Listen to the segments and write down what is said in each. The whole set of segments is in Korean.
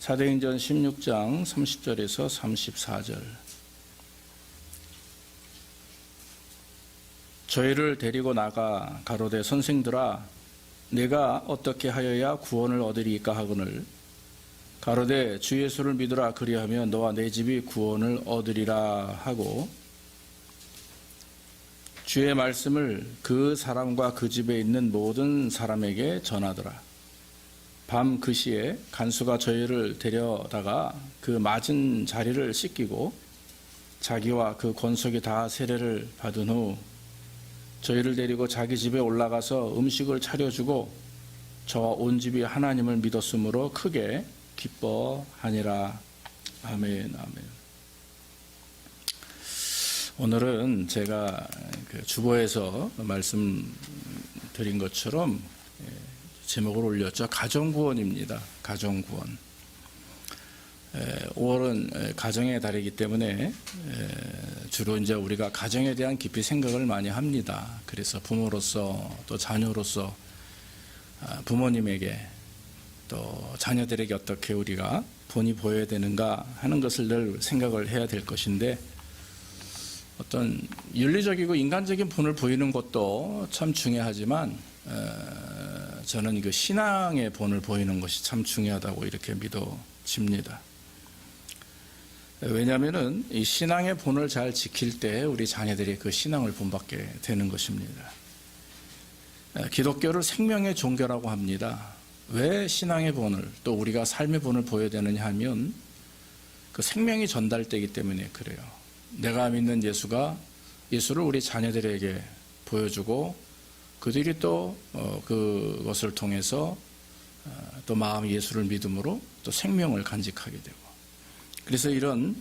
사도행전 16장 30절에서 34절. 저희를 데리고 나가 가로되 선생들아 내가 어떻게 하여야 구원을 얻으리이까 하거늘 가로되 주 예수를 믿으라 그리하면 너와 내 집이 구원을 얻으리라 하고 주의 말씀을 그 사람과 그 집에 있는 모든 사람에게 전하더라. 밤 그 시에 간수가 저희를 데려다가 그 맞은 자리를 씻기고 자기와 그 권속이 다 세례를 받은 후 저희를 데리고 자기 집에 올라가서 음식을 차려주고 저와 온 집이 하나님을 믿었으므로 크게 기뻐하니라. 아멘. 아멘. 오늘은 제가 주보에서 말씀드린 것처럼 제목을 올렸죠. 가정구원입니다. 가정구원. 5월은 가정의 달이기 때문에 주로 이제 우리가 가정에 대한 깊이 생각을 많이 합니다. 그래서 부모로서 또 자녀로서 부모님에게 또 자녀들에게 어떻게 우리가 본이 보여야 되는가 하는 것을 늘 생각을 해야 될 것인데 어떤 윤리적이고 인간적인 본을 보이는 것도 참 중요하지만 저는 그 신앙의 본을 보이는 것이 참 중요하다고 이렇게 믿어집니다. 왜냐하면은 이 신앙의 본을 잘 지킬 때 우리 자녀들이 그 신앙을 본받게 되는 것입니다. 기독교를 생명의 종교라고 합니다. 왜 신앙의 본을 또 우리가 삶의 본을 보여야 되느냐 하면 그 생명이 전달되기 때문에 그래요. 내가 믿는 예수를 우리 자녀들에게 보여주고 그들이 또 그것을 통해서 또 마음 예수를 믿음으로 또 생명을 간직하게 되고 그래서 이런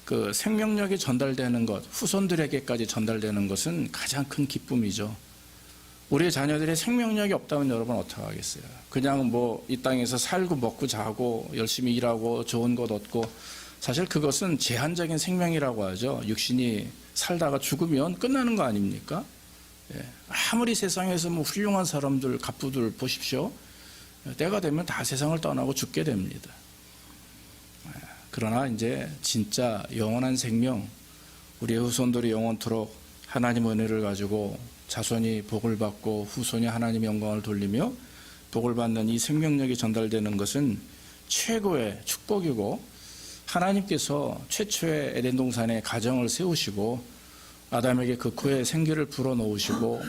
그 생명력이 전달되는 것, 후손들에게까지 전달되는 것은 가장 큰 기쁨이죠. 우리 자녀들의 생명력이 없다면 여러분 어떻게 하겠어요? 그냥 뭐 이 땅에서 살고 먹고 자고 열심히 일하고 좋은 것 얻고 사실 그것은 제한적인 생명이라고 하죠. 육신이 살다가 죽으면 끝나는 거 아닙니까? 아무리 세상에서 뭐 훌륭한 사람들, 갑부들 보십시오. 때가 되면 다 세상을 떠나고 죽게 됩니다. 그러나 이제 진짜 영원한 생명, 우리의 후손들이 영원토록 하나님 은혜를 가지고 자손이 복을 받고 후손이 하나님 영광을 돌리며 복을 받는 이 생명력이 전달되는 것은 최고의 축복이고 하나님께서 최초의 에덴 동산에 가정을 세우시고 아담에게 그 코에 생기를 불어넣으시고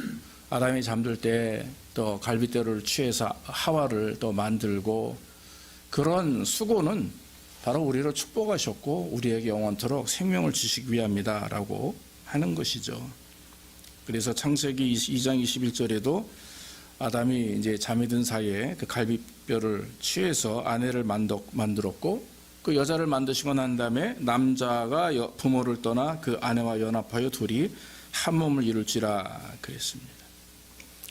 아담이 잠들 때 또 갈빗대로를 취해서 하와를 또 만들고 그런 수고는 바로 우리를 축복하셨고 우리에게 영원토록 생명을 주시기 위함이다라고 하는 것이죠. 그래서 창세기 2장 21절에도 아담이 이제 잠이 든 사이에 그 갈빗뼈를 취해서 아내를 만들었고 그 여자를 만드시고 난 다음에 남자가 부모를 떠나 그 아내와 연합하여 둘이 한 몸을 이룰지라 그랬습니다.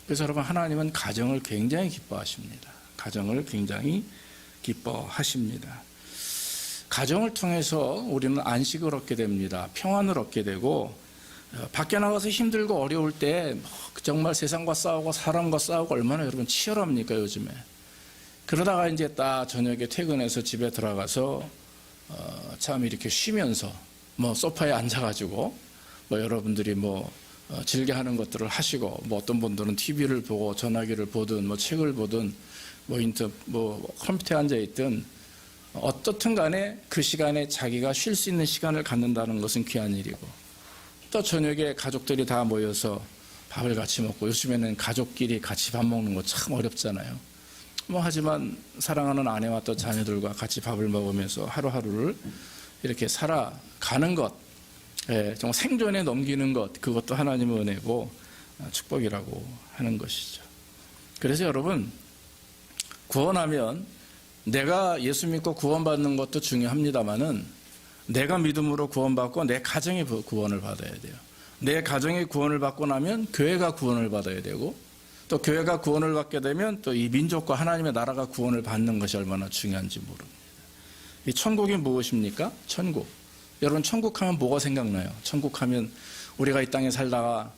그래서 여러분 하나님은 가정을 굉장히 기뻐하십니다. 가정을 굉장히 기뻐하십니다. 가정을 통해서 우리는 안식을 얻게 됩니다. 평안을 얻게 되고 밖에 나가서 힘들고 어려울 때 정말 세상과 싸우고 사람과 싸우고 얼마나 여러분 치열합니까 요즘에. 그러다가 이제 딱 저녁에 퇴근해서 집에 들어가서 참 이렇게 쉬면서 뭐 소파에 앉아가지고 뭐 여러분들이 뭐 즐겨 하는 것들을 하시고 뭐 어떤 분들은 TV를 보고 전화기를 보든 뭐 책을 보든 뭐 컴퓨터에 앉아 있든 어떻든 간에 그 시간에 자기가 쉴 수 있는 시간을 갖는다는 것은 귀한 일이고 또 저녁에 가족들이 다 모여서 밥을 같이 먹고 요즘에는 가족끼리 같이 밥 먹는 거 참 어렵잖아요. 뭐 하지만 사랑하는 아내와 또 자녀들과 같이 밥을 먹으면서 하루하루를 이렇게 살아가는 것, 정말 생존에 넘기는 것, 그것도 하나님의 은혜고 축복이라고 하는 것이죠. 그래서 여러분 구원하면 내가 예수 믿고 구원받는 것도 중요합니다만은 내가 믿음으로 구원받고 내 가정이 구원을 받아야 돼요. 내 가정이 구원을 받고 나면 교회가 구원을 받아야 되고 또 교회가 구원을 받게 되면 또 이 민족과 하나님의 나라가 구원을 받는 것이 얼마나 중요한지 모릅니다. 이 천국이 무엇입니까? 천국. 여러분 천국 하면 뭐가 생각나요? 천국 하면 우리가 이 땅에 살다가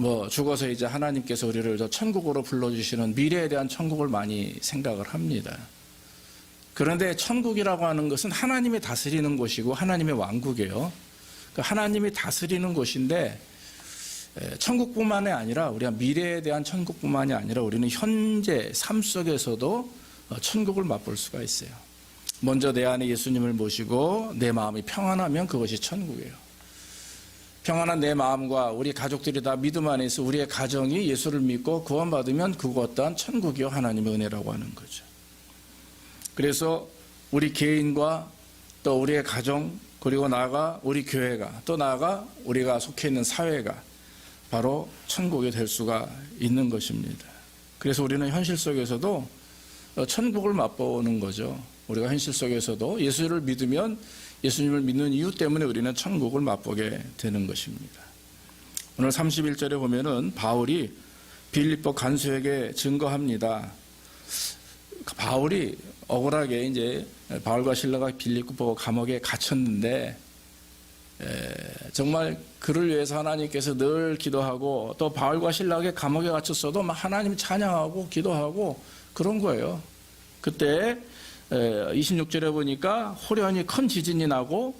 뭐 죽어서 이제 하나님께서 우리를 저 천국으로 불러주시는 미래에 대한 천국을 많이 생각을 합니다. 그런데 천국이라고 하는 것은 하나님이 다스리는 곳이고 하나님의 왕국이에요. 그러니까 하나님이 다스리는 곳인데 천국뿐만이 아니라 우리가 미래에 대한 천국뿐만이 아니라 우리는 현재 삶 속에서도 천국을 맛볼 수가 있어요. 먼저 내 안에 예수님을 모시고 내 마음이 평안하면 그것이 천국이에요. 평안한 내 마음과 우리 가족들이 다 믿음 안에서 우리의 가정이 예수를 믿고 구원받으면 그것 또한 천국이요 하나님의 은혜라고 하는 거죠. 그래서 우리 개인과 또 우리의 가정 그리고 나아가 우리 교회가 또 나아가 우리가 속해 있는 사회가 바로 천국이 될 수가 있는 것입니다. 그래서 우리는 현실 속에서도 천국을 맛보는 거죠. 우리가 현실 속에서도 예수를 믿으면 예수님을 믿는 이유 때문에 우리는 천국을 맛보게 되는 것입니다. 오늘 31절에 보면은 바울이 빌립보 간수에게 증거합니다. 바울이 억울하게 이제 바울과 실라가 빌립보 감옥에 갇혔는데 정말 그를 위해서 하나님께서 늘 기도하고 또 바울과 실라가 감옥에 갇혔어도 하나님 찬양하고 기도하고 그런 거예요. 그때 26절에 보니까 호련히 큰 지진이 나고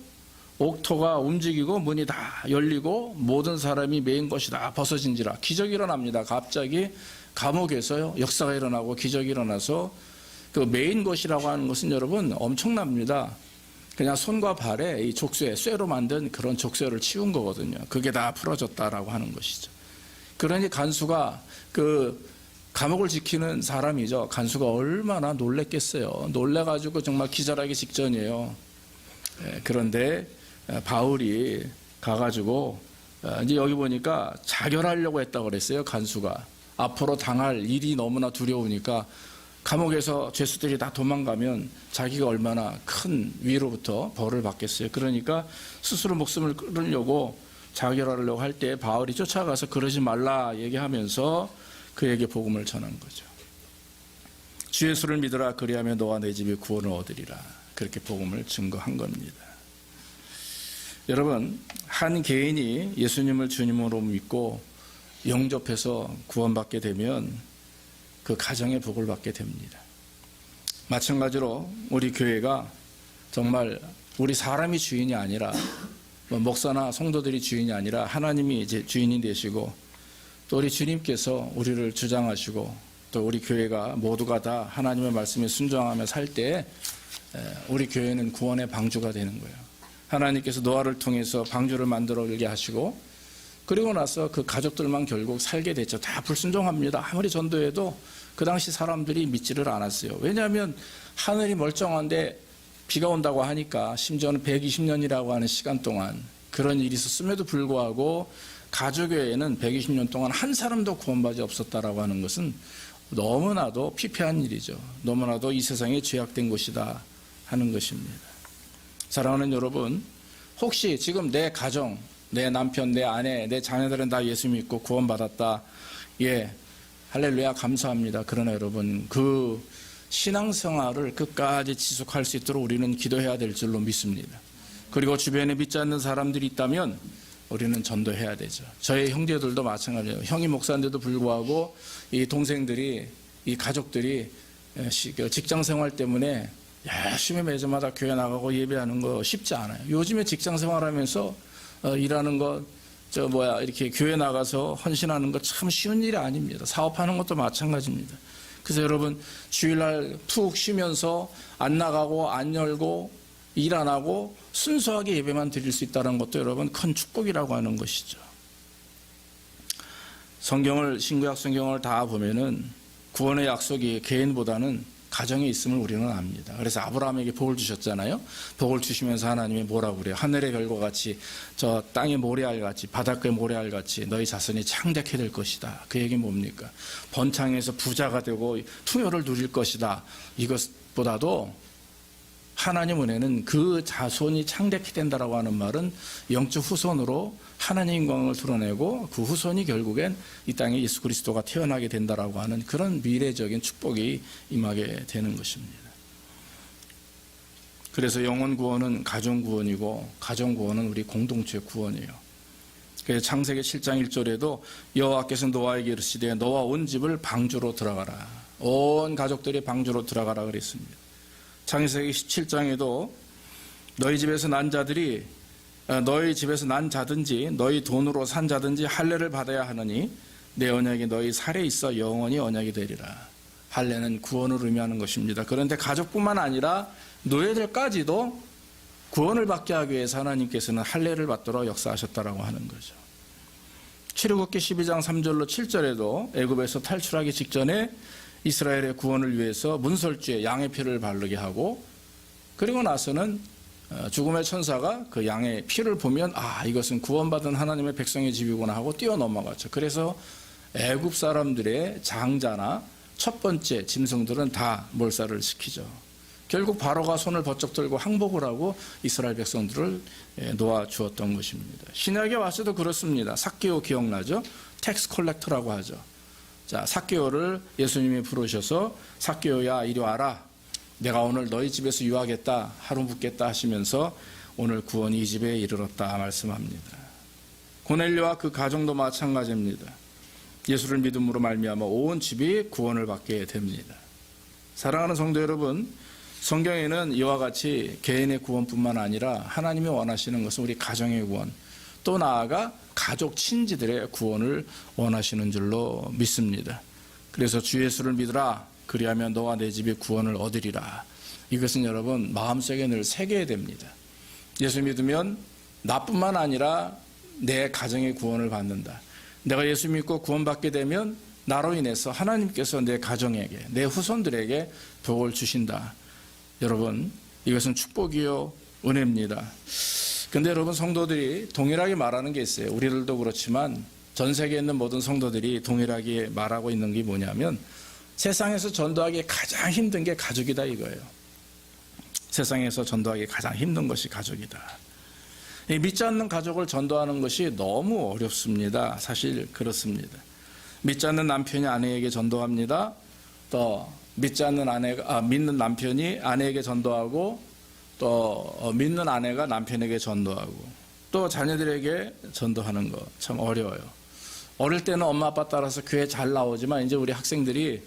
옥토가 움직이고 문이 다 열리고 모든 사람이 메인 것이 다 벗어진지라 기적이 일어납니다. 갑자기 감옥에서요 역사가 일어나고 기적이 일어나서 그 메인 것이라고 하는 것은 여러분 엄청납니다. 그냥 손과 발에 이 족쇄, 쇠로 만든 그런 족쇄를 치운 거거든요. 그게 다 풀어졌다라고 하는 것이죠. 그러니 간수가 그 감옥을 지키는 사람이죠. 간수가 얼마나 놀랬겠어요. 놀래가지고 정말 기절하기 직전이에요. 그런데 바울이 가가지고 이제 여기 보니까 자결하려고 했다고 그랬어요. 간수가 앞으로 당할 일이 너무나 두려우니까 감옥에서 죄수들이 다 도망가면 자기가 얼마나 큰 위로부터 벌을 받겠어요. 그러니까 스스로 목숨을 끊으려고 자결하려고 할 때 바울이 쫓아가서 그러지 말라 얘기하면서 그에게 복음을 전한 거죠. 주 예수를 믿으라 그리하면 너와 내 집이 구원을 얻으리라. 그렇게 복음을 증거한 겁니다. 여러분 한 개인이 예수님을 주님으로 믿고 영접해서 구원받게 되면 그 가정의 복을 받게 됩니다. 마찬가지로 우리 교회가 정말 우리 사람이 주인이 아니라 목사나 성도들이 주인이 아니라 하나님이 이제 주인이 되시고 또 우리 주님께서 우리를 주장하시고 또 우리 교회가 모두가 다 하나님의 말씀에 순종하며 살 때 우리 교회는 구원의 방주가 되는 거예요. 하나님께서 노아를 통해서 방주를 만들게 하시고 그리고 나서 그 가족들만 결국 살게 됐죠. 다 불순종합니다. 아무리 전도해도 그 당시 사람들이 믿지를 않았어요. 왜냐하면 하늘이 멀쩡한데 비가 온다고 하니까 심지어는 120년이라고 하는 시간 동안 그런 일이 있었음에도 불구하고 가족교회에는 120년 동안 한 사람도 구원받지 없었다라고 하는 것은 너무나도 피폐한 일이죠. 너무나도 이 세상에 죄악된 곳이다 하는 것입니다. 사랑하는 여러분, 혹시 지금 내 가정, 내 남편, 내 아내, 내 자녀들은 다 예수 믿고 구원받았다. 예, 할렐루야 감사합니다. 그러나 여러분 그 신앙생활을 끝까지 지속할 수 있도록 우리는 기도해야 될 줄로 믿습니다. 그리고 주변에 믿지 않는 사람들이 있다면 우리는 전도해야 되죠. 저의 형제들도 마찬가지예요. 형이 목사인데도 불구하고 이 동생들이 이 가족들이 직장생활 때문에 열심히 매주마다 교회 나가고 예배하는 거 쉽지 않아요. 요즘에 직장생활하면서 일하는 거 이렇게 교회 나가서 헌신하는 거 참 쉬운 일이 아닙니다. 사업하는 것도 마찬가지입니다. 그래서 여러분 주일날 푹 쉬면서 안 나가고 안 열고 일 안 하고 순수하게 예배만 드릴 수 있다는 것도 여러분 큰 축복이라고 하는 것이죠. 신구약 성경을 다 보면은 구원의 약속이 개인보다는 가정에 있음을 우리는 압니다. 그래서 아브라함에게 복을 주셨잖아요. 복을 주시면서 하나님이 뭐라고 그래요? 하늘의 별과 같이 저 땅의 모래알 같이 바닷가의 모래알 같이 너희 자손이 창대케 될 것이다. 그 얘기는 뭡니까? 번창해서 부자가 되고 풍요를 누릴 것이다. 이것보다도 하나님 은혜는 그 자손이 창대케 된다라고 하는 말은 영적 후손으로 하나님의 영광을 드러내고 그 후손이 결국엔 이 땅에 예수 그리스도가 태어나게 된다라고 하는 그런 미래적인 축복이 임하게 되는 것입니다. 그래서 영혼 구원은 가정 구원이고 가정 구원은 우리 공동체의 구원이에요. 그래서 창세기 7장 1절에도 여호와께서 노아에게 이르시되 너와 온 집을 방주로 들어가라. 온 가족들이 방주로 들어가라 그랬습니다. 창세기 17장에도 너희 집에서 난 자든지 너희 돈으로 산 자든지 할례를 받아야 하느니 내 언약이 너희 살에 있어 영원히 언약이 되리라. 할례는 구원을 의미하는 것입니다. 그런데 가족뿐만 아니라 노예들까지도 구원을 받게 하기 위해서 하나님께서는 할례를 받도록 역사하셨다라고 하는 거죠. 출애굽기 12장 3절로 7절에도 애굽에서 탈출하기 직전에 이스라엘의 구원을 위해서 문설주에 양의 피를 바르게 하고, 그리고 나서는 죽음의 천사가 그 양의 피를 보면 이것은 구원받은 하나님의 백성의 집이구나 하고 뛰어넘어갔죠. 그래서 애굽 사람들의 장자나 첫 번째 짐승들은 다 몰살을 시키죠. 결국 바로가 손을 번쩍 들고 항복을 하고 이스라엘 백성들을 놓아주었던 것입니다. 신약에 와서도 그렇습니다. 삭개오 기억나죠? 텍스 콜렉터라고 하죠. 자, 삭개오를 예수님이 부르셔서 삭개오야 이리 와라. 내가 오늘 너희 집에서 유하겠다, 하루 묵겠다 하시면서 오늘 구원이 이 집에 이르렀다 말씀합니다. 고넬료와 그 가정도 마찬가지입니다. 예수를 믿음으로 말미암아 온 집이 구원을 받게 됩니다. 사랑하는 성도 여러분, 성경에는 이와 같이 개인의 구원뿐만 아니라 하나님이 원하시는 것은 우리 가정의 구원, 또 나아가 가족 친지들의 구원을 원하시는 줄로 믿습니다. 그래서 주 예수를 믿으라, 그리하면 너와 내 집이 구원을 얻으리라. 이것은 여러분 마음속에 늘 새겨야 됩니다. 예수 믿으면 나뿐만 아니라 내 가정의 구원을 받는다. 내가 예수 믿고 구원받게 되면 나로 인해서 하나님께서 내 가정에게, 내 후손들에게 복을 주신다. 여러분, 이것은 축복이요 은혜입니다. 근데 여러분, 성도들이 동일하게 말하는 게 있어요. 우리들도 그렇지만 전 세계에 있는 모든 성도들이 동일하게 말하고 있는 게 뭐냐면, 세상에서 전도하기 가장 힘든 게 가족이다 이거예요. 세상에서 전도하기 가장 힘든 것이 가족이다. 믿지 않는 가족을 전도하는 것이 너무 어렵습니다. 사실 그렇습니다. 믿지 않는 남편이 아내에게 전도합니다. 또 믿는 남편이 아내에게 전도하고, 또 믿는 아내가 남편에게 전도하고, 또 자녀들에게 전도하는 거 참 어려워요. 어릴 때는 엄마 아빠 따라서 교회 잘 나오지만 이제 우리 학생들이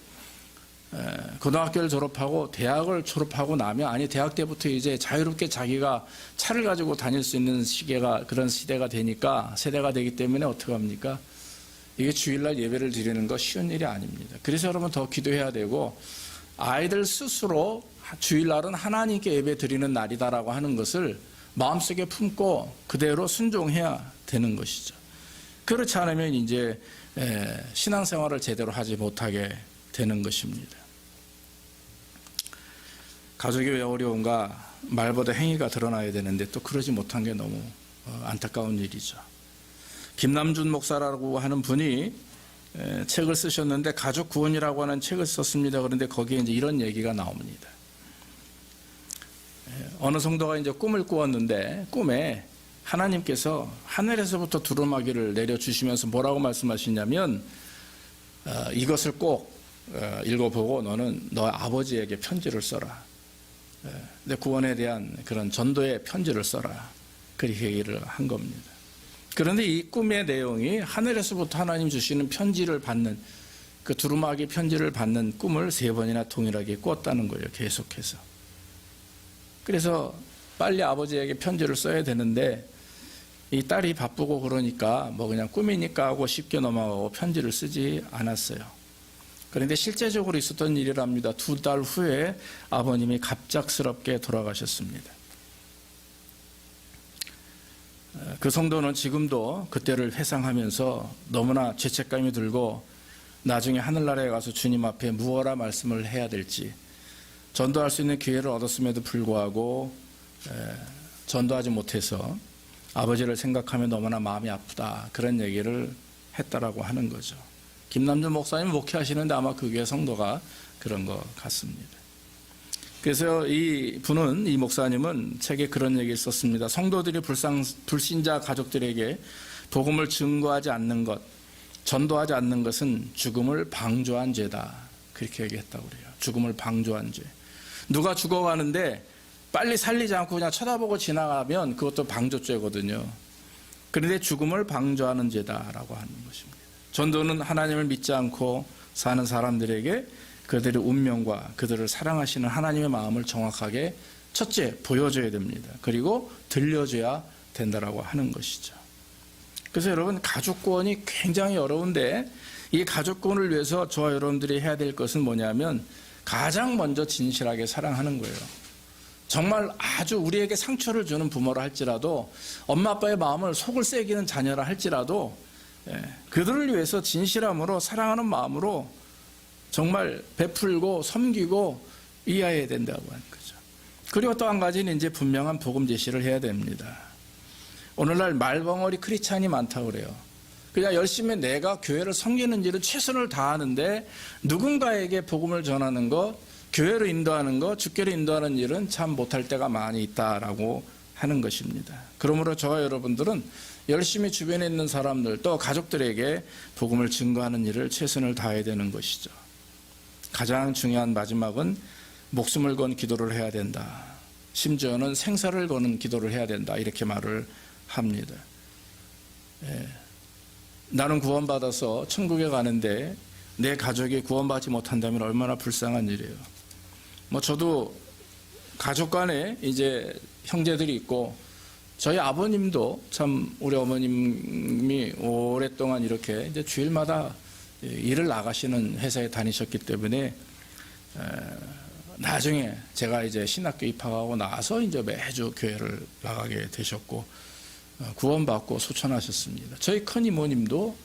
고등학교를 졸업하고 대학을 졸업하고 나면, 대학 때부터 이제 자유롭게 자기가 차를 가지고 다닐 수 있는 그런 세대가 되기 때문에 어떡합니까? 이게 주일날 예배를 드리는 거 쉬운 일이 아닙니다. 그래서 여러분 더 기도해야 되고, 아이들 스스로 주일날은 하나님께 예배 드리는 날이다라고 하는 것을 마음속에 품고 그대로 순종해야 되는 것이죠. 그렇지 않으면 이제 신앙생활을 제대로 하지 못하게 되는 것입니다. 가족이 왜 어려운가? 말보다 행위가 드러나야 되는데 또 그러지 못한 게 너무 안타까운 일이죠. 김남준 목사라고 하는 분이 책을 쓰셨는데 가족 구원이라고 하는 책을 썼습니다. 그런데 거기에 이제 이런 얘기가 나옵니다. 어느 성도가 이제 꿈을 꾸었는데 꿈에 하나님께서 하늘에서부터 두루마기를 내려주시면서 뭐라고 말씀하시냐면, 이것을 꼭 읽어보고 너는 너 아버지에게 편지를 써라. 내 구원에 대한 그런 전도의 편지를 써라. 그렇게 얘기를 한 겁니다. 그런데 이 꿈의 내용이 하늘에서부터 하나님 주시는 편지를 받는, 그 두루마기 편지를 받는 꿈을 3번이나 동일하게 꿨다는 거예요. 계속해서. 그래서 빨리 아버지에게 편지를 써야 되는데 이 딸이 바쁘고 그러니까 그냥 꿈이니까 하고 쉽게 넘어가고 편지를 쓰지 않았어요. 그런데 실제적으로 있었던 일이랍니다. 2달 후에 아버님이 갑작스럽게 돌아가셨습니다. 그 성도는 지금도 그때를 회상하면서 너무나 죄책감이 들고 나중에 하늘나라에 가서 주님 앞에 무엇라 말씀을 해야 될지, 전도할 수 있는 기회를 얻었음에도 불구하고 전도하지 못해서 아버지를 생각하면 너무나 마음이 아프다, 그런 얘기를 했다라고 하는 거죠. 김남준 목사님 목회하시는데 아마 그 교회 성도가 그런 것 같습니다. 그래서 이 목사님은 책에 그런 얘기를 썼습니다. 성도들이 불신자 가족들에게 복음을 증거하지 않는 것, 전도하지 않는 것은 죽음을 방조한 죄다. 그렇게 얘기했다고 그래요. 죽음을 방조한 죄. 누가 죽어가는데 빨리 살리지 않고 그냥 쳐다보고 지나가면 그것도 방조죄거든요. 그런데 죽음을 방조하는 죄다라고 하는 것입니다. 전도는 하나님을 믿지 않고 사는 사람들에게 그들의 운명과 그들을 사랑하시는 하나님의 마음을 정확하게 첫째 보여줘야 됩니다. 그리고 들려줘야 된다라고 하는 것이죠. 그래서 여러분, 가족 구원이 굉장히 어려운데 이 가족 구원을 위해서 저와 여러분들이 해야 될 것은 뭐냐면 가장 먼저 진실하게 사랑하는 거예요. 정말 아주 우리에게 상처를 주는 부모라 할지라도, 엄마 아빠의 마음을 속을 새기는 자녀라 할지라도 그들을 위해서 진실함으로 사랑하는 마음으로 정말 베풀고 섬기고 이해해야 된다고 하는 거죠. 그리고 또 한 가지는 이제 분명한 복음 제시를 해야 됩니다. 오늘날 말벙어리 크리스찬이 많다고 그래요. 그냥 열심히 내가 교회를 섬기는 일은 최선을 다하는데 누군가에게 복음을 전하는 것, 교회로 인도하는 것, 주께로 인도하는 일은 참 못할 때가 많이 있다라고 하는 것입니다. 그러므로 저와 여러분들은 열심히 주변에 있는 사람들 또 가족들에게 복음을 증거하는 일을 최선을 다해야 되는 것이죠. 가장 중요한 마지막은 목숨을 건 기도를 해야 된다. 심지어는 생사를 거는 기도를 해야 된다. 이렇게 말을 합니다. 나는 구원받아서 천국에 가는데 내 가족이 구원받지 못한다면 얼마나 불쌍한 일이에요. 저도 가족 간에 이제 형제들이 있고, 저희 아버님도 참 우리 어머님이 오랫동안 이렇게 이제 주일마다 일을 나가시는 회사에 다니셨기 때문에 나중에 제가 이제 신학교 입학하고 나서 이제 매주 교회를 나가게 되셨고 구원받고 소천하셨습니다. 저희 큰 이모님도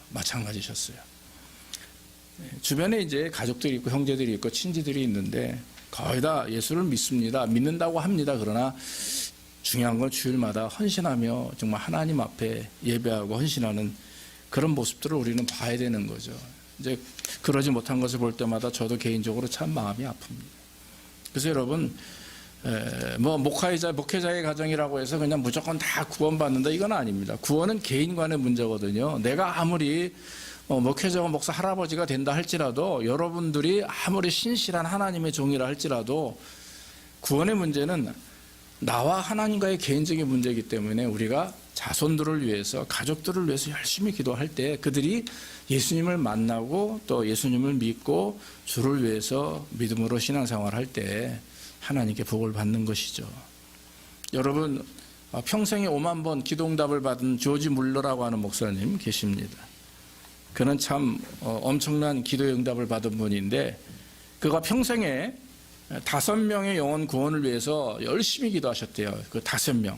마찬가지셨어요. 주변에 이제 가족들이 있고 형제들이 있고 친지들이 있는데 거의 다 예수를 믿습니다. 믿는다고 합니다. 그러나 중요한 건 주일마다 헌신하며 정말 하나님 앞에 예배하고 헌신하는 그런 모습들을 우리는 봐야 되는 거죠. 이제 그러지 못한 것을 볼 때마다 저도 개인적으로 참 마음이 아픕니다. 그래서 여러분, 목회자의 가정이라고 해서 그냥 무조건 다 구원받는다, 이건 아닙니다. 구원은 개인 간의 문제거든요. 내가 아무리 목회자가 목사 할아버지가 된다 할지라도, 여러분들이 아무리 신실한 하나님의 종이라 할지라도 구원의 문제는 나와 하나님과의 개인적인 문제이기 때문에 우리가 자손들을 위해서, 가족들을 위해서 열심히 기도할 때 그들이 예수님을 만나고 또 예수님을 믿고 주를 위해서 믿음으로 신앙생활을 할 때 하나님께 복을 받는 것이죠. 여러분, 평생에 5만 번 기도응답을 받은 조지 물러라고 하는 목사님 계십니다. 그는 참 엄청난 기도의 응답을 받은 분인데, 그가 평생에 5명의 영혼 구원을 위해서 열심히 기도하셨대요. 그 5명.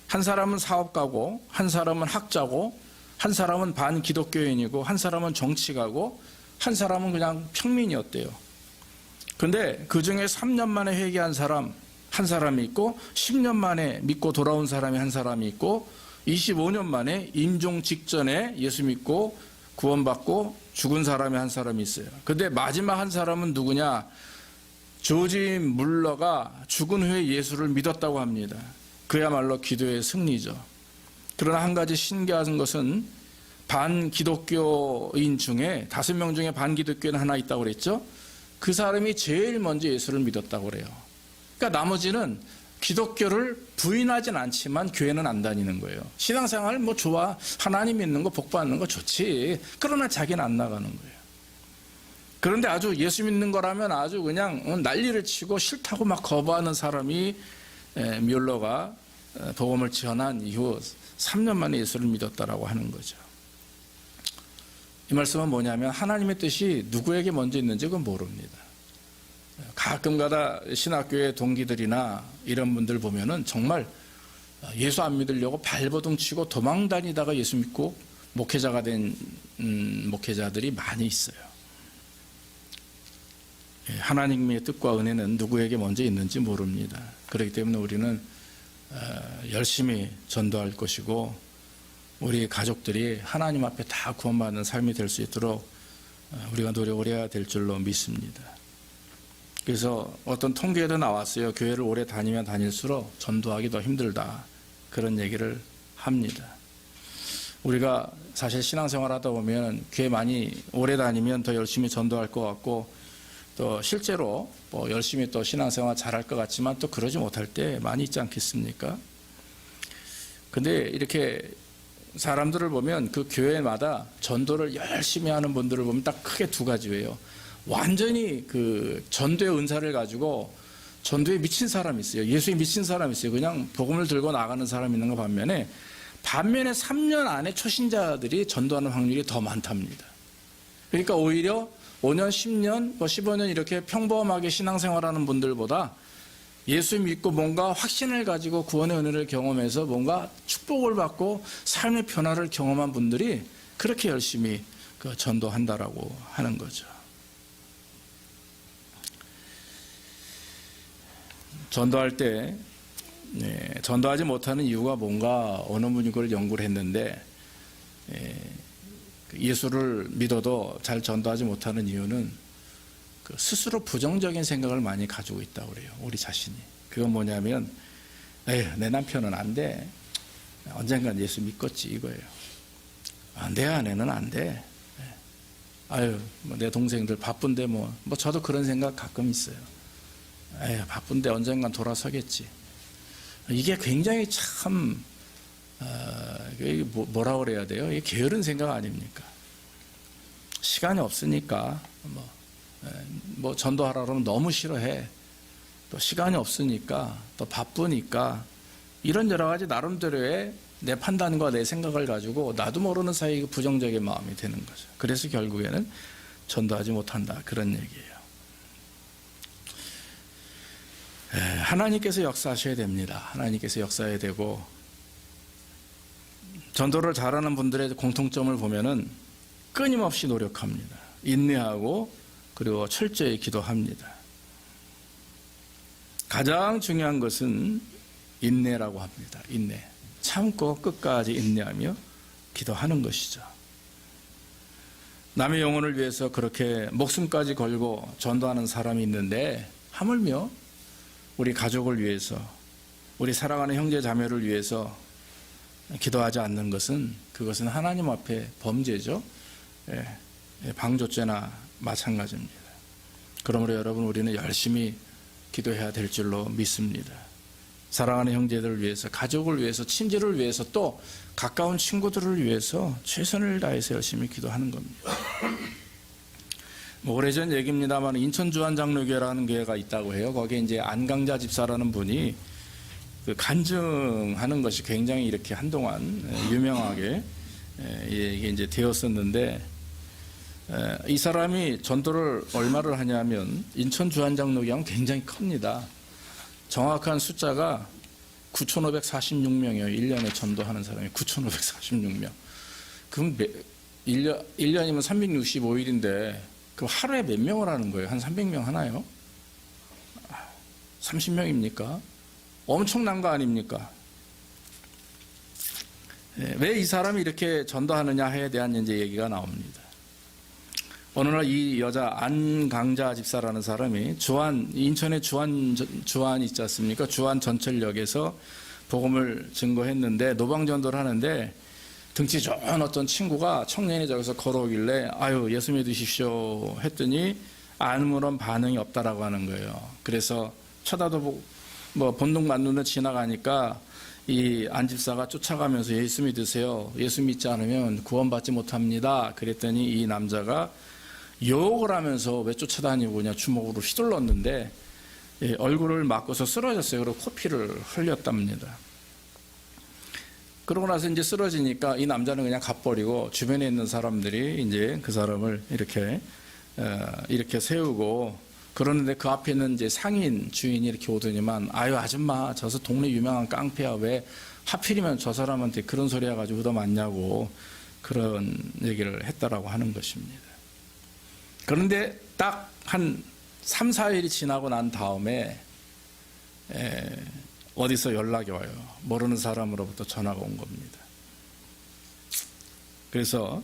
한 사람은 사업가고, 한 사람은 학자고, 한 사람은 반기독교인이고, 한 사람은 정치가고, 한 사람은 그냥 평민이었대요. 근데 그 중에 3년 만에 회개한 사람 한 사람이 있고, 10년 만에 믿고 돌아온 사람이 한 사람이 있고, 25년 만에 임종 직전에 예수 믿고 구원받고 죽은 사람이 한 사람이 있어요. 근데 마지막 한 사람은 누구냐? 조지 물러가 죽은 후에 예수를 믿었다고 합니다. 그야말로 기도의 승리죠. 그러나 한 가지 신기한 것은 반기독교인 중에 5명 중에 반기독교인 하나 있다고 그랬죠. 그 사람이 제일 먼저 예수를 믿었다고 그래요. 그러니까 나머지는 기독교를 부인하진 않지만 교회는 안 다니는 거예요. 신앙생활 좋아, 하나님 믿는 거 복 받는 거 좋지. 그러나 자기는 안 나가는 거예요. 그런데 아주 예수 믿는 거라면 아주 그냥 난리를 치고 싫다고 막 거부하는 사람이 뮬러가 복음을 전한 이후 3년 만에 예수를 믿었다라고 하는 거죠. 이 말씀은 뭐냐면 하나님의 뜻이 누구에게 먼저 있는지 그건 모릅니다. 가끔가다 신학교의 동기들이나 이런 분들 보면은 정말 예수 안 믿으려고 발버둥 치고 도망 다니다가 예수 믿고 목회자가 된 목회자들이 많이 있어요. 하나님의 뜻과 은혜는 누구에게 먼저 있는지 모릅니다. 그렇기 때문에 우리는 열심히 전도할 것이고, 우리 가족들이 하나님 앞에 다 구원받는 삶이 될 수 있도록 우리가 노력을 해야 될 줄로 믿습니다. 그래서 어떤 통계에도 나왔어요. 교회를 오래 다니면 다닐수록 전도하기 더 힘들다, 그런 얘기를 합니다. 우리가 사실 신앙생활 하다 보면 교회 많이 오래 다니면 더 열심히 전도할 것 같고, 또 실제로 열심히 또 신앙생활 잘할 것 같지만 또 그러지 못할 때 많이 있지 않겠습니까? 근데 이렇게 사람들을 보면 그 교회마다 전도를 열심히 하는 분들을 보면 딱 크게 2가지예요. 완전히 그 전도의 은사를 가지고 전도에 미친 사람이 있어요. 예수에 미친 사람이 있어요. 그냥 복음을 들고 나가는 사람이 있는 거 반면에 3년 안에 초신자들이 전도하는 확률이 더 많답니다. 그러니까 오히려 5년, 10년, 15년 이렇게 평범하게 신앙생활하는 분들보다 예수 믿고 뭔가 확신을 가지고 구원의 은혜를 경험해서 뭔가 축복을 받고 삶의 변화를 경험한 분들이 그렇게 열심히 그 전도한다라고 하는 거죠. 전도할 때 전도하지 못하는 이유가 뭔가 어느 분이 그걸 연구를 했는데 예수를 믿어도 잘 전도하지 못하는 이유는 그 스스로 부정적인 생각을 많이 가지고 있다고 그래요. 우리 자신이. 그건 뭐냐면 에휴, 내 남편은 안 돼. 언젠간 예수 믿겠지 이거예요. 내 아내는 안 돼. 아유, 뭐 내 동생들 바쁜데 뭐 저도 그런 생각 가끔 있어요. 에휴, 바쁜데 언젠간 돌아서겠지. 이게 굉장히 참 뭐라 그래야 돼요? 이게 게으른 생각 아닙니까? 시간이 없으니까 뭐 전도하라 그러면 너무 싫어해. 또 시간이 없으니까 또 바쁘니까 이런 여러 가지 나름대로의 내 판단과 내 생각을 가지고 나도 모르는 사이에 부정적인 마음이 되는 거죠. 그래서 결국에는 전도하지 못한다 그런 얘기예요. 하나님께서 역사하셔야 됩니다. 하나님께서 역사해야 되고 전도를 잘하는 분들의 공통점을 보면은 끊임없이 노력합니다. 인내하고 그리고 철저히 기도합니다. 가장 중요한 것은 인내라고 합니다. 인내. 참고 끝까지 인내하며 기도하는 것이죠. 남의 영혼을 위해서 그렇게 목숨까지 걸고 전도하는 사람이 있는데 하물며 우리 가족을 위해서 우리 사랑하는 형제 자매를 위해서 기도하지 않는 것은 그것은 하나님 앞에 범죄죠. 방조죄나 마찬가지입니다. 그러므로 여러분 우리는 열심히 기도해야 될 줄로 믿습니다. 사랑하는 형제들을 위해서, 가족을 위해서, 친지를 위해서 또 가까운 친구들을 위해서 최선을 다해서 열심히 기도하는 겁니다. 오래전 얘기입니다만 인천 주한장로교회라는 교회가 있다고 해요. 거기에 이제 안강자 집사라는 분이 그 간증하는 것이 굉장히 이렇게 한동안 유명하게 이게 이제 되었었는데 이 사람이 전도를 얼마를 하냐면 인천 주한장로교회는 굉장히 큽니다. 정확한 숫자가 9,546명이에요. 1년에 전도하는 사람이 9,546명. 그럼 1년이면 365일인데 그 하루에 몇 명을 하는 거예요? 한 300명 하나요? 30명입니까? 엄청난 거 아닙니까? 왜 이 사람이 이렇게 전도하느냐에 대한 이제 얘기가 나옵니다. 어느 날 이 여자 안강자 집사라는 사람이 인천의 주안 있지 않습니까? 주안 전철역에서 복음을 증거했는데 노방전도를 하는데 등치 좋은 어떤 친구가 청년이 저기서 걸어오길래 아유 예수 믿으십시오 했더니 아무런 반응이 없다라고 하는 거예요. 그래서 쳐다도 보고 뭐 본능만으로 지나가니까 이 안 집사가 쫓아가면서 예수 믿으세요. 예수 믿지 않으면 구원받지 못합니다. 그랬더니 이 남자가 욕을 하면서 왜 쫓아다니고 그냥 주먹으로 휘둘렀는데 얼굴을 맞고서 쓰러졌어요. 그리고 코피를 흘렸답니다. 그러고 나서 이제 쓰러지니까 이 남자는 그냥 가버리고 주변에 있는 사람들이 이제 그 사람을 이렇게 세우고 그러는데 그 앞에 있는 이제 상인 주인이 이렇게 오더니만 아유 아줌마 저서 동네 유명한 깡패야 왜 하필이면 저 사람한테 그런 소리 해가지고 얻어맞냐고 그런 얘기를 했다라고 하는 것입니다. 그런데 딱 한 3, 4일이 지나고 난 다음에 어디서 연락이 와요. 모르는 사람으로부터 전화가 온 겁니다. 그래서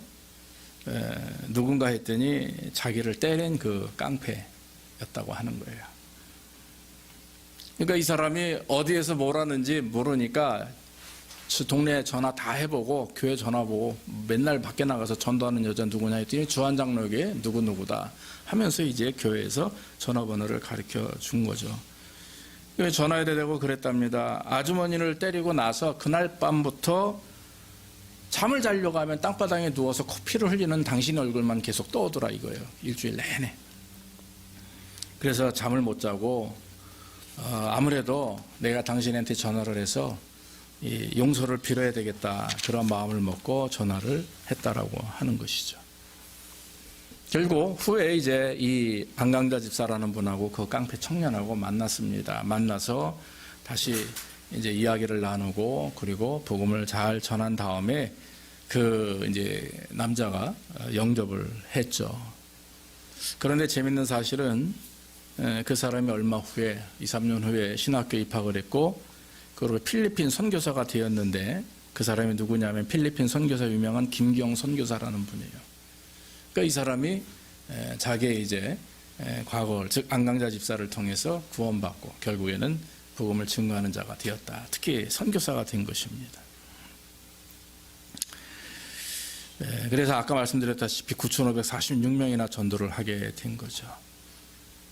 누군가 했더니 자기를 때린 그 깡패였다고 하는 거예요. 그러니까 이 사람이 어디에서 뭘 하는지 모르니까 동네에 전화 다 해보고 교회 전화 보고 맨날 밖에 나가서 전도하는 여자 누구냐 했더니 주한장로교회 누구누구다 하면서 이제 교회에서 전화번호를 가르쳐 준 거죠. 전화해야 되고 그랬답니다. 아주머니를 때리고 나서 그날 밤부터 잠을 자려고 하면 땅바닥에 누워서 코피를 흘리는 당신의 얼굴만 계속 떠오더라 이거예요. 일주일 내내. 그래서 잠을 못 자고 아무래도 내가 당신한테 전화를 해서 이 용서를 빌어야 되겠다, 그런 마음을 먹고 전화를 했다라고 하는 것이죠. 결국 후에 이제 이 방강자 집사라는 분하고 그 깡패 청년하고 만났습니다. 만나서 다시 이제 이야기를 나누고, 그리고 복음을 잘 전한 다음에 그 이제 남자가 영접을 했죠. 그런데 재밌는 사실은 그 사람이 얼마 후에 2, 3년 후에 신학교 입학을 했고, 그리고 필리핀 선교사가 되었는데, 그 사람이 누구냐면 필리핀 선교사 유명한 김기영 선교사라는 분이에요. 그러니까 이 사람이 자기의 이제 과거를, 즉 안강자 집사를 통해서 구원받고 결국에는 복음을 증거하는 자가 되었다. 특히 선교사가 된 것입니다. 그래서 아까 말씀드렸다시피 9,546명이나 전도를 하게 된 거죠.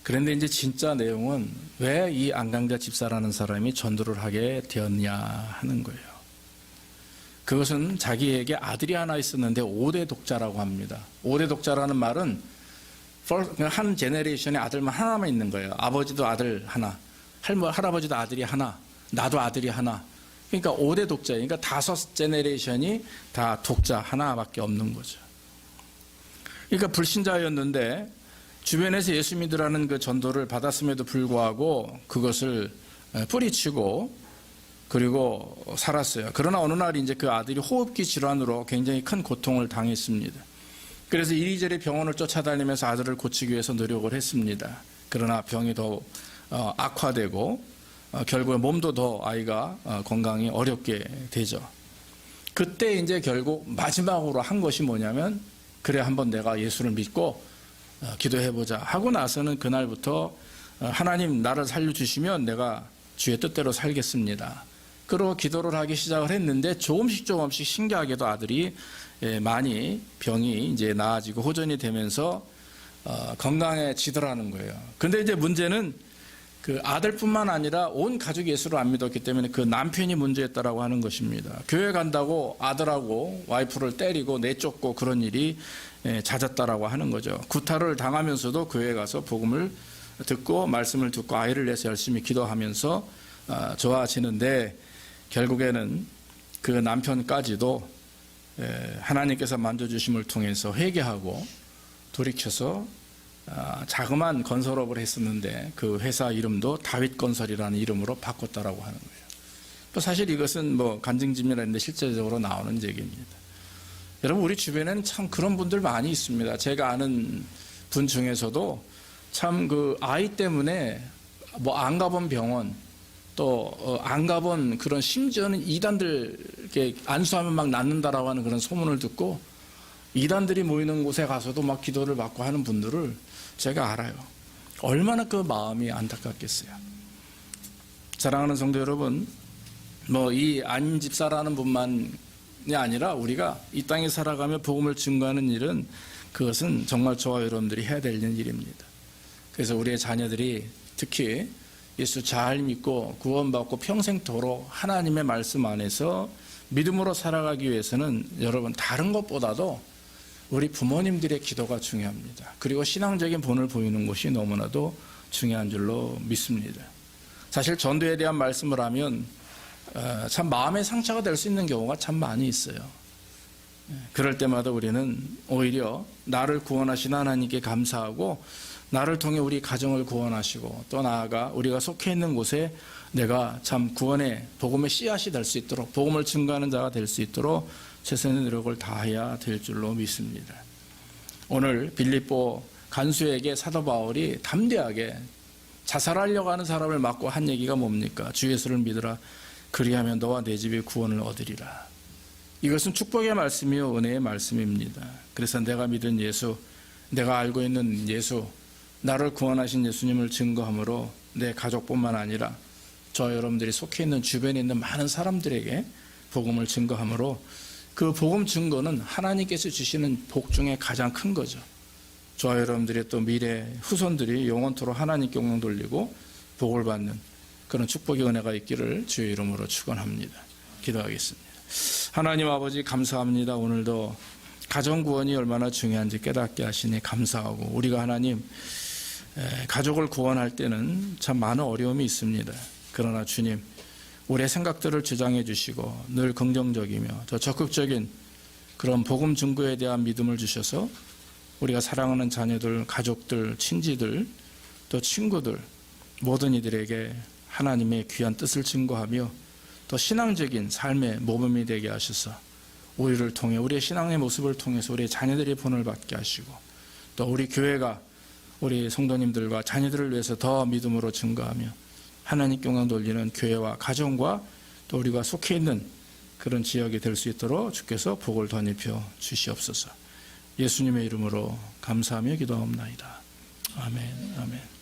그런데 이제 진짜 내용은 왜 이 안강자 집사라는 사람이 전도를 하게 되었냐 하는 거예요. 그것은 자기에게 아들이 하나 있었는데 5대 독자라고 합니다. 5대 독자라는 말은 한 제네레이션에 아들만 하나만 있는 거예요. 아버지도 아들 하나, 할아버지도 아들이 하나, 나도 아들이 하나. 그러니까 5대 독자예요. 그러니까 5 제네레이션이 다 독자 하나밖에 없는 거죠. 그러니까 불신자였는데 주변에서 예수 믿으라는 그 전도를 받았음에도 불구하고 그것을 뿌리치고 그리고 살았어요. 그러나 어느 날 이제 그 아들이 호흡기 질환으로 굉장히 큰 고통을 당했습니다. 그래서 이리저리 병원을 쫓아다니면서 아들을 고치기 위해서 노력을 했습니다. 그러나 병이 더 악화되고 결국에 몸도 더 아이가 건강이 어렵게 되죠. 그때 이제 결국 마지막으로 한 것이 뭐냐면, 그래 한번 내가 예수를 믿고 기도해보자 하고 나서는 그날부터 하나님 나를 살려주시면 내가 주의 뜻대로 살겠습니다. 그리고 기도를 하기 시작을 했는데 조금씩 신기하게도 아들이 많이 병이 이제 나아지고 호전이 되면서 건강해지더라는 거예요. 근데 이제 문제는 그 아들뿐만 아니라 온 가족이 예수를 안 믿었기 때문에 그 남편이 문제였다라고 하는 것입니다. 교회 간다고 아들하고 와이프를 때리고 내쫓고 그런 일이 잦았다라고 하는 거죠. 구타를 당하면서도 교회 가서 복음을 듣고 말씀을 듣고 아이를 위해서 열심히 기도하면서 좋아지는데, 결국에는 그 남편까지도 하나님께서 만져주심을 통해서 회개하고 돌이켜서 자그마한 건설업을 했었는데 그 회사 이름도 다윗건설이라는 이름으로 바꿨다라고 하는 거예요. 또 사실 이것은 뭐 간증집이라는데 실제적으로 나오는 얘기입니다. 여러분, 우리 주변에는 참 그런 분들 많이 있습니다. 제가 아는 분 중에서도 참 그 아이 때문에 뭐 안 가본 병원, 또 안 가본 그런, 심지어는 이단들 이렇게 안수하면 막 낫는다라고 하는 그런 소문을 듣고 이단들이 모이는 곳에 가서도 막 기도를 받고 하는 분들을 제가 알아요. 얼마나 그 마음이 안타깝겠어요. 사랑하는 성도 여러분, 뭐 이 안 집사라는 분만이 아니라 우리가 이 땅에 살아가며 복음을 증거하는 일은, 그것은 정말 저와 여러분들이 해야 될 일입니다. 그래서 우리의 자녀들이 특히 예수 잘 믿고 구원받고 평생토록 하나님의 말씀 안에서 믿음으로 살아가기 위해서는 여러분, 다른 것보다도 우리 부모님들의 기도가 중요합니다. 그리고 신앙적인 본을 보이는 것이 너무나도 중요한 줄로 믿습니다. 사실 전도에 대한 말씀을 하면 참 마음의 상처가 될 수 있는 경우가 참 많이 있어요. 그럴 때마다 우리는 오히려 나를 구원하신 하나님께 감사하고, 나를 통해 우리 가정을 구원하시고, 또 나아가 우리가 속해 있는 곳에 내가 참 구원의 복음의 씨앗이 될 수 있도록, 복음을 증거하는 자가 될 수 있도록 최선의 노력을 다해야 될 줄로 믿습니다. 오늘 빌립보 간수에게 사도 바울이 담대하게 자살하려고 하는 사람을 막고 한 얘기가 뭡니까? 주 예수를 믿으라. 그리하면 너와 내 집이 구원을 얻으리라. 이것은 축복의 말씀이요 은혜의 말씀입니다. 그래서 내가 믿은 예수, 내가 알고 있는 예수, 나를 구원하신 예수님을 증거함으로 내 가족뿐만 아니라 저 여러분들이 속해 있는 주변에 있는 많은 사람들에게 복음을 증거함으로, 그 복음 증거는 하나님께서 주시는 복 중에 가장 큰 거죠. 저와 여러분들의 또 미래 후손들이 영원토록 하나님께 영광 돌리고 복을 받는 그런 축복의 은혜가 있기를 주의 이름으로 축원합니다. 기도하겠습니다. 하나님 아버지, 감사합니다. 오늘도 가정 구원이 얼마나 중요한지 깨닫게 하시니 감사하고, 우리가 하나님 가족을 구원할 때는 참 많은 어려움이 있습니다. 그러나 주님, 우리의 생각들을 주장해 주시고 늘 긍정적이며 더 적극적인 그런 복음 증거에 대한 믿음을 주셔서 우리가 사랑하는 자녀들, 가족들, 친지들, 또 친구들 모든 이들에게 하나님의 귀한 뜻을 증거하며 또 신앙적인 삶의 모범이 되게 하셔서 우리를 통해 우리의 신앙의 모습을 통해서 우리의 자녀들이 본을 받게 하시고 또 우리 교회가 우리 성도님들과 자녀들을 위해서 더 믿음으로 증거하며 하나님께 영광 돌리는 교회와 가정과 또 우리가 속해 있는 그런 지역이 될 수 있도록 주께서 복을 덧입혀 주시옵소서. 예수님의 이름으로 감사하며 기도하옵나이다. 아멘. 아멘.